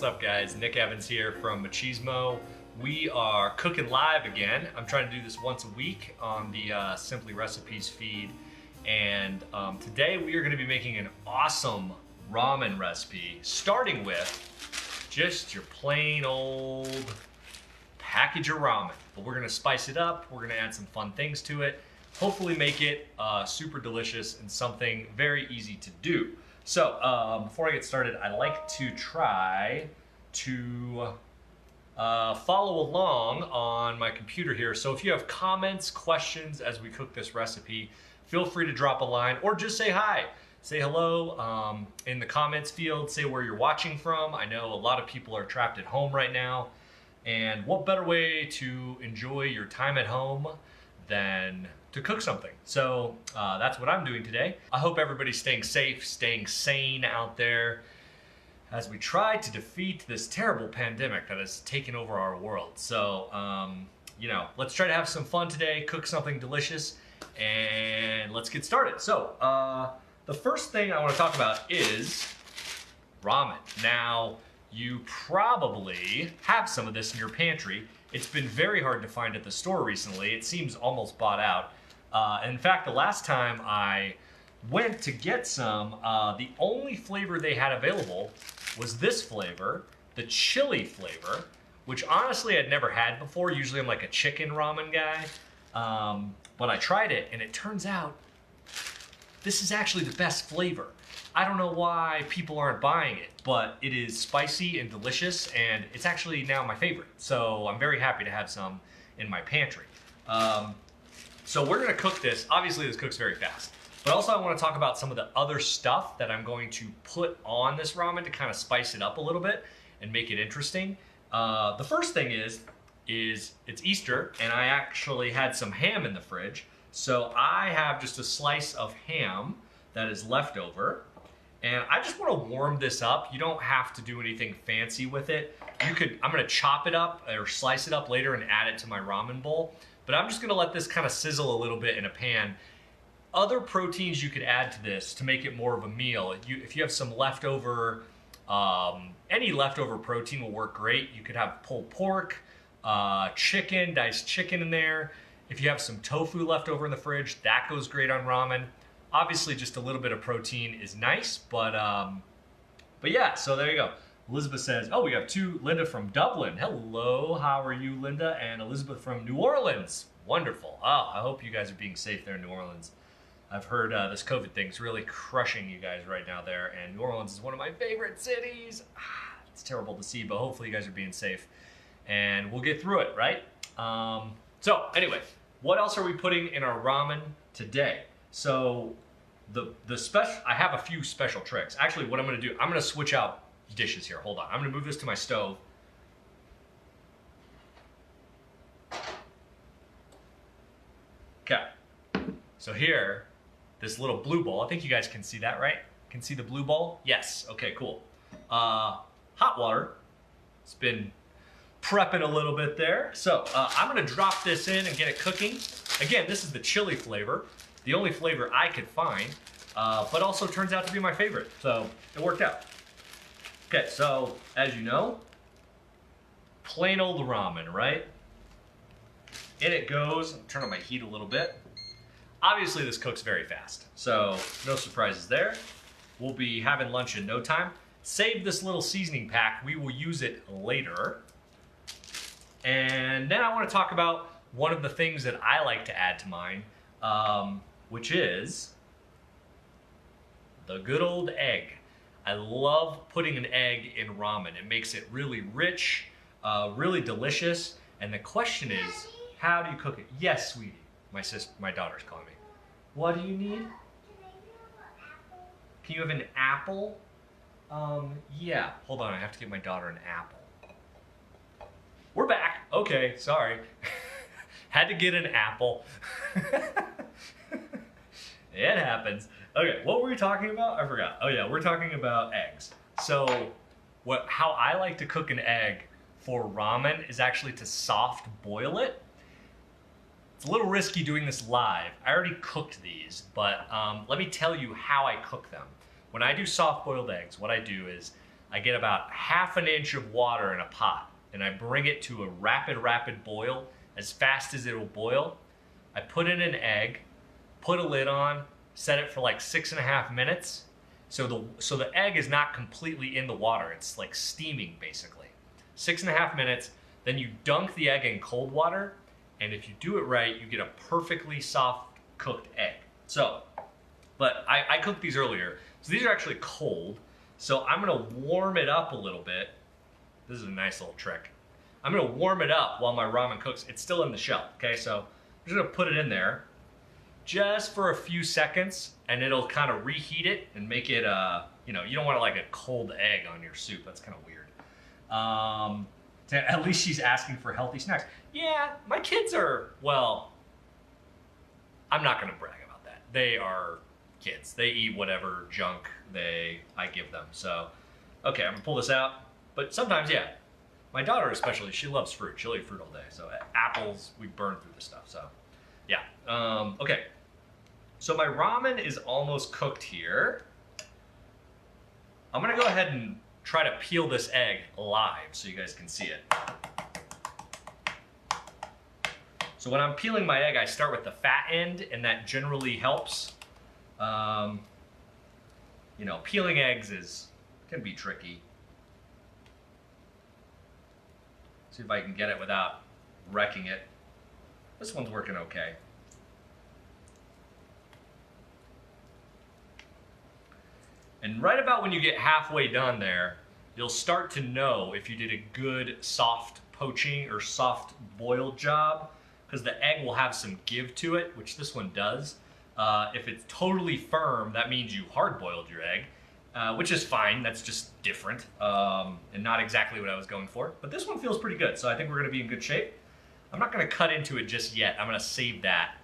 What's up, guys? Nick Evans here from Machismo. We are cooking live again. I'm trying to do this once a week on the Simply Recipes feed. And today we are going to be making an awesome ramen recipe, starting with just your plain old package of ramen. But we're going to spice it up. We're going to add some fun things to it. Hopefully make it super delicious and something very easy to do. So before I get started, I like to try to follow along on my computer here. So if you have comments, questions as we cook this recipe, feel free to drop a line or just say hi. Say hello in the comments field. Say where you're watching from. I know a lot of people are trapped at home right now. And what better way to enjoy your time at home than to cook something. So that's what I'm doing today. I hope everybody's staying safe, staying sane out there as we try to defeat this terrible pandemic that has taken over our world. So, let's try to have some fun today, cook something delicious, and let's get started. So, the first thing I want to talk about is ramen. Now, you probably have some of this in your pantry. It's been very hard to find at the store recently. It seems almost bought out. In fact, the last time I went to get some, the only flavor they had available was this flavor, the chili flavor, which honestly I'd never had before. Usually I'm like a chicken ramen guy. But I tried it and it turns out this is actually the best flavor. I don't know why people aren't buying it, but it is spicy and delicious, and it's actually now my favorite. So I'm very happy to have some in my pantry. So we're gonna cook this. Obviously this cooks very fast, but also I wanna talk about some of the other stuff that I'm going to put on this ramen to kind of spice it up a little bit and make it interesting. The first thing is it's Easter, and I actually had some ham in the fridge. So I have just a slice of ham that is left over. And I just want to warm this up. You don't have to do anything fancy with it. I'm going to chop it up or slice it up later and add it to my ramen bowl. But I'm just going to let this kind of sizzle a little bit in a pan. Other proteins you could add to this to make it more of a meal. If you have some leftover, any leftover protein will work great. You could have pulled pork, chicken, diced chicken in there. If you have some tofu left over in the fridge, that goes great on ramen. Obviously, just a little bit of protein is nice, but yeah, so there you go. Elizabeth says, oh, we have Linda from Dublin. Hello, how are you, Linda? And Elizabeth from New Orleans. Wonderful. Oh, I hope you guys are being safe there in New Orleans. I've heard this COVID thing's really crushing you guys right now there, and New Orleans is one of my favorite cities. It's terrible to see, but hopefully you guys are being safe, and we'll get through it, right? So anyway, what else are we putting in our ramen today? So I have a few special tricks. Actually, what I'm going to do, I'm going to switch out dishes here. Hold on. I'm going to move this to my stove. Okay. So here, this little blue bowl. I think you guys can see that, right? Can see the blue bowl? Yes. Okay, cool. Hot water. It's been prepping a little bit there. So I'm going to drop this in and get it cooking. Again, this is the chili flavor. The only flavor I could find, but also turns out to be my favorite. So it worked out. Okay, so as you know, plain old ramen, right? In it goes. Turn on my heat a little bit. Obviously this cooks very fast, so no surprises there. We'll be having lunch in no time. Save this little seasoning pack. We will use it later. And then I want to talk about one of the things that I like to add to mine, which is the good old egg. I love putting an egg in ramen. It makes it really rich, really delicious. And the question is, how do you cook it? Yes, sweetie. My daughter's calling me. What do you need? Can you have an apple? Yeah. Hold on, I have to give my daughter an apple. We're back. Okay, sorry. Had to get an apple. It happens. Okay, what were we talking about? I forgot. Oh yeah, we're talking about eggs. So how I like to cook an egg for ramen is actually to soft boil it. It's a little risky doing this live. I already cooked these, but let me tell you how I cook them. When I do soft boiled eggs, what I do is I get about half an inch of water in a pot and I bring it to a rapid boil as fast as it will boil. I put in an egg, put a lid on, set it for like 6.5 minutes. So the egg is not completely in the water. It's like steaming basically. 6.5 minutes, then you dunk the egg in cold water, and if you do it right, you get a perfectly soft cooked egg. So, but I cooked these earlier, so these are actually cold. So I'm gonna warm it up a little bit. This is a nice little trick. I'm gonna warm it up while my ramen cooks. It's still in the shell, okay? So I'm just gonna put it in there just for a few seconds, and it'll kind of reheat it and make it, you know, you don't want like a cold egg on your soup. That's kind of weird. At least she's asking for healthy snacks. Yeah, my kids are, well, I'm not gonna brag about that. They are kids. They eat whatever junk I give them. So, okay, I'm gonna pull this out. But sometimes, yeah, my daughter especially, she loves fruit. She'll eat fruit all day. So apples, we burn through the stuff. So, yeah. Okay. So my ramen is almost cooked here. I'm gonna go ahead and try to peel this egg live so you guys can see it. So when I'm peeling my egg, I start with the fat end, and that generally helps. You know, peeling eggs can be tricky. See if I can get it without wrecking it. This one's working okay. And right about when you get halfway done there, you'll start to know if you did a good soft poaching or soft boiled job, because the egg will have some give to it, which this one does. If it's totally firm, that means you hard boiled your egg, which is fine. That's just different and not exactly what I was going for. But this one feels pretty good, so I think we're gonna be in good shape. I'm not gonna cut into it just yet. I'm gonna save that.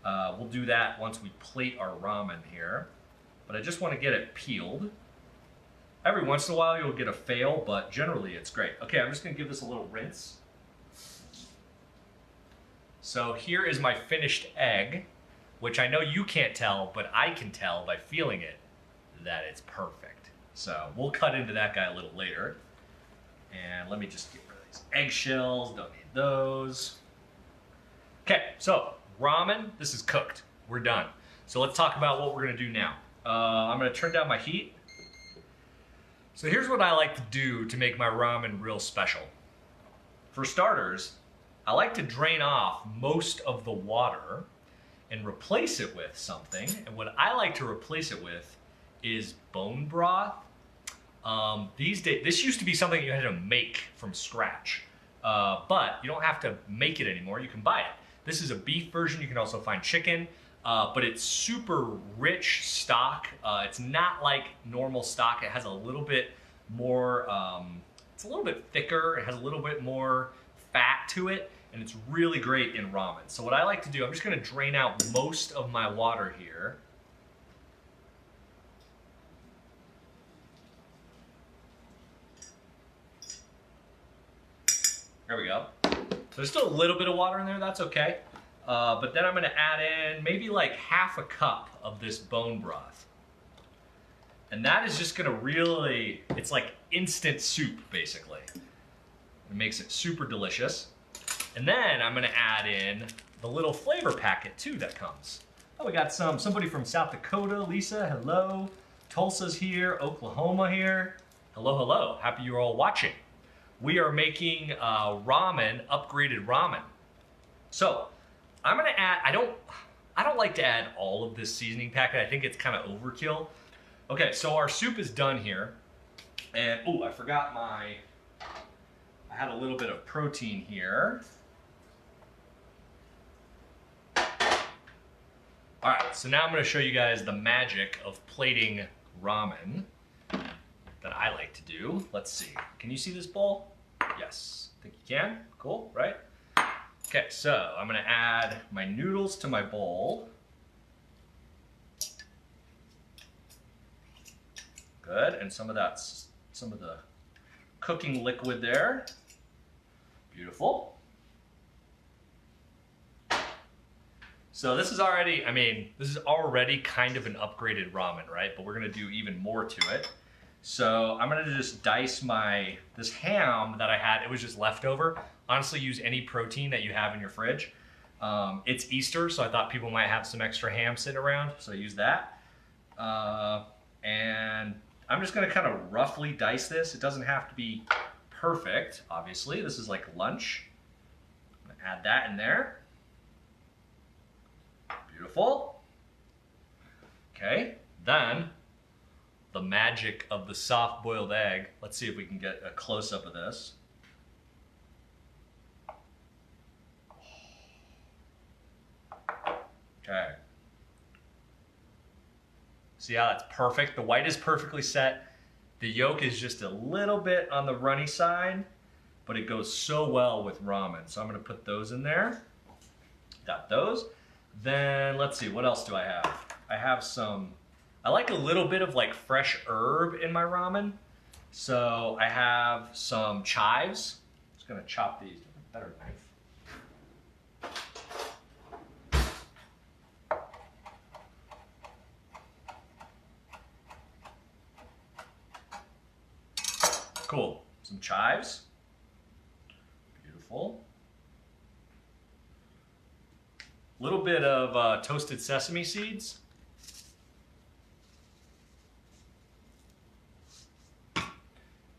We'll do that once we plate our ramen here. But I just want to get it peeled. Every once in a while you'll get a fail, but generally it's great. Okay, I'm just gonna give this a little rinse. So here is my finished egg, which I know you can't tell, but I can tell by feeling it that it's perfect. So we'll cut into that guy a little later. And let me just get rid of these eggshells, don't need those. Okay, so ramen, this is cooked. We're done. So let's talk about what we're gonna do now. I'm gonna turn down my heat. So here's what I like to do to make my ramen real special. For starters, I like to drain off most of the water and replace it with something. And what I like to replace it with is bone broth. These days, this used to be something you had to make from scratch, but you don't have to make it anymore. You can buy it. This is a beef version. You can also find chicken. But it's super rich stock. It's not like normal stock. It has a little bit more, it's a little bit thicker. It has a little bit more fat to it, and it's really great in ramen. So what I like to do, I'm just gonna drain out most of my water here. There we go. So there's still a little bit of water in there, that's okay. But then I'm gonna add in maybe like half a cup of this bone broth. And that is just gonna really, it's like instant soup basically. It makes it super delicious. And then I'm gonna add in the little flavor packet too that comes. Oh, we got somebody from South Dakota, Lisa, hello. Tulsa's here, Oklahoma here. Hello, hello, happy you're all watching. We are making ramen, upgraded ramen. So, I'm gonna add, I don't like to add all of this seasoning packet. I think it's kind of overkill. Okay, so our soup is done here. And, oh, I forgot I had a little bit of protein here. All right, so now I'm gonna show you guys the magic of plating ramen that I like to do. Let's see, can you see this bowl? Yes, I think you can, cool, right? Okay, so I'm gonna add my noodles to my bowl. Good, and some of the cooking liquid there. Beautiful. So this is already, this is already kind of an upgraded ramen, right? But we're gonna do even more to it. So I'm gonna just dice this ham that I had. It was just leftover. Honestly, use any protein that you have in your fridge. It's Easter, so I thought people might have some extra ham sitting around, so I use that. And I'm just gonna kind of roughly dice this. It doesn't have to be perfect, obviously. This is like lunch. I'm gonna add that in there. Beautiful. Okay, then the magic of the soft boiled egg. Let's see if we can get a close-up of this. Okay. See how that's perfect? The white is perfectly set. The yolk is just a little bit on the runny side, but it goes so well with ramen. So I'm gonna put those in there. Got those. Then let's see, what else do I have? I like a little bit of like fresh herb in my ramen. So I have some chives. Just gonna chop these with a better knife. Cool. Some chives. Beautiful. A little bit of toasted sesame seeds.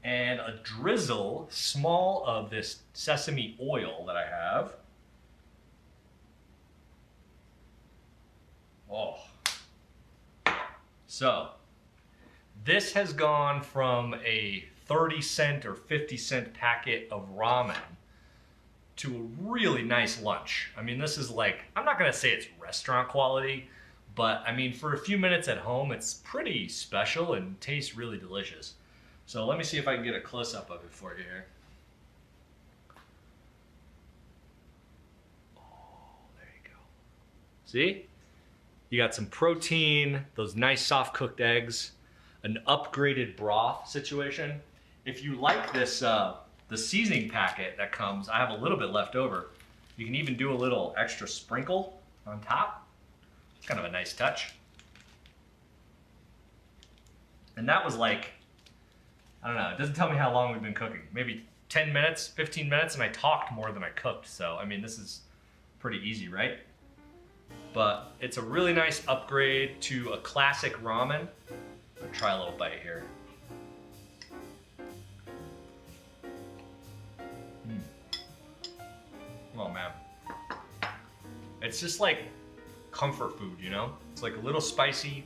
And a drizzle, small, of this sesame oil that I have. Oh. So, this has gone from a 30-cent or 50-cent packet of ramen to a really nice lunch. I mean, this is like, I'm not gonna say it's restaurant quality, but I mean, for a few minutes at home, it's pretty special and tastes really delicious. So let me see if I can get a close-up of it for you here. Oh, there you go. See? You got some protein, those nice soft cooked eggs, an upgraded broth situation. If you like this, the seasoning packet that comes, I have a little bit left over. You can even do a little extra sprinkle on top. It's kind of a nice touch. And that was like, I don't know, it doesn't tell me how long we've been cooking. Maybe 10 minutes, 15 minutes, and I talked more than I cooked. So, I mean, this is pretty easy, right? But it's a really nice upgrade to a classic ramen. I'll try a little bite here. Oh man. It's just like comfort food, you know? It's like a little spicy,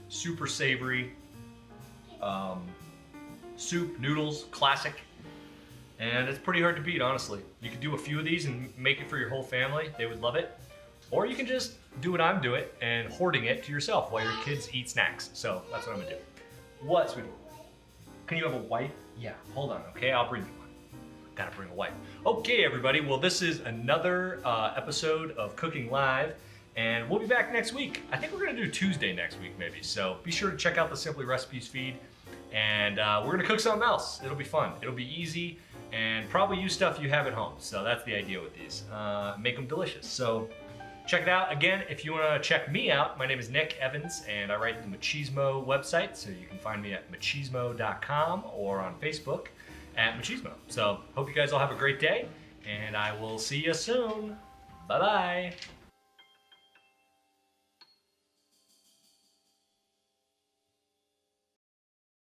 super savory, soup, noodles, classic. And it's pretty hard to beat, honestly. You could do a few of these and make it for your whole family. They would love it. Or you can just do what I'm doing and hoarding it to yourself while your kids eat snacks. So that's what I'm gonna do. What, sweetie? Can you have a wife? Yeah, hold on, okay? I'll bring you one. Gotta bring a wife. Okay, everybody. Well, this is another episode of Cooking Live, and we'll be back next week. I think we're gonna do Tuesday next week, maybe. So be sure to check out the Simply Recipes feed, and we're gonna cook something else. It'll be fun. It'll be easy, and probably use stuff you have at home. So that's the idea with these. Make them delicious. So check it out. Again, if you wanna check me out, my name is Nick Evans, and I write the Machismo website, so you can find me at machismo.com or on Facebook at Machismo. So hope you guys all have a great day, and I will see you soon. Bye-bye.